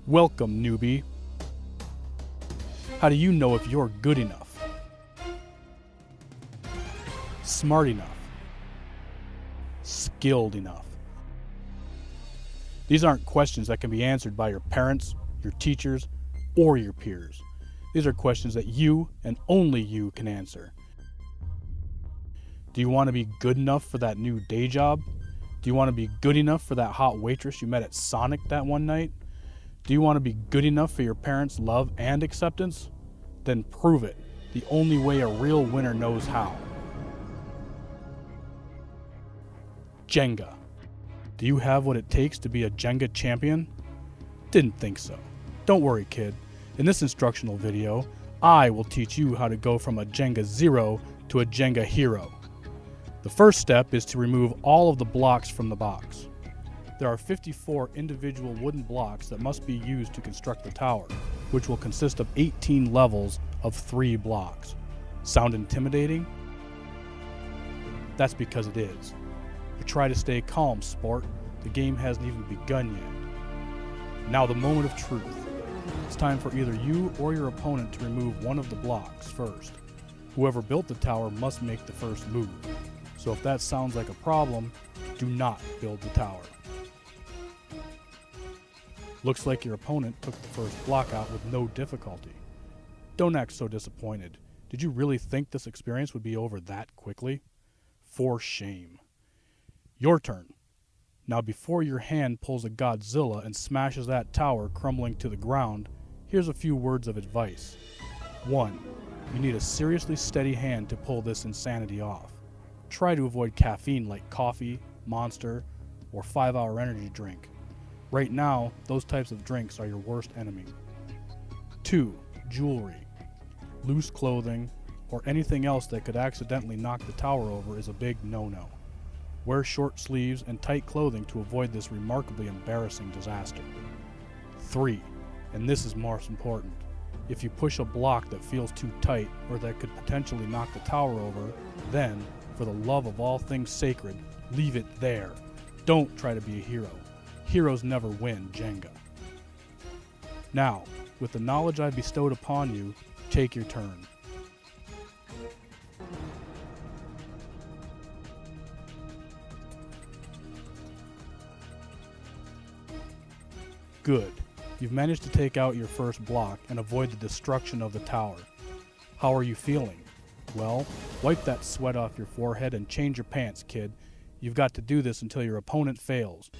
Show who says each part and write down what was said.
Speaker 1: Welcome, newbie. How do you know if you're good enough? Smart enough? Skilled enough? These aren't questions that can be answered by your parents, your teachers, or your peers. These are questions that you and only you can answer. Do you want to be good enough for that new day job? Do you want to be good enough for that hot waitress you met at Sonic that one night? Do you want to be good enough for your parents' love and acceptance? Then prove it, the only way a real winner knows how. Jenga. Do you have what it takes to be a Jenga champion? Didn't think so. Don't worry, kid. In this instructional video, I will teach you how to go from a Jenga 0 to a Jenga hero. The first step is to remove all of the blocks from the box. There are 54 individual wooden blocks that must be used to construct the tower, which will consist of 18 levels of 3 blocks. Sound intimidating? That's because it is. But try to stay calm, sport. The game hasn't even begun yet. Now the moment of truth. It's time for either you or your opponent to remove one of the blocks first. Whoever built the tower must make the first move. So if that sounds like a problem, do not build the tower. Looks like your opponent took the first block out with no difficulty. Don't act so disappointed. Did you really think this experience would be over that quickly? For shame. Your turn. Now before your hand pulls a Godzilla and smashes that tower crumbling to the ground, here's a few words of advice. 1. You need a seriously steady hand to pull this insanity off. Try to avoid caffeine like coffee, Monster, or 5-hour energy drink. Right now, those types of drinks are your worst enemy. 2. Jewelry. Loose clothing, or anything else that could accidentally knock the tower over is a big no-no. Wear short sleeves and tight clothing to avoid this remarkably embarrassing disaster. 3. And this is most important. If you push a block that feels too tight or that could potentially knock the tower over, then, for the love of all things sacred, leave it there. Don't try to be a hero. Heroes never win Jenga. Now, with the knowledge I bestowed upon you, take your turn. Good. You've managed to take out your first block and avoid the destruction of the tower. How are you feeling? Well, wipe that sweat off your forehead and change your pants, kid. You've got to do this until your opponent fails.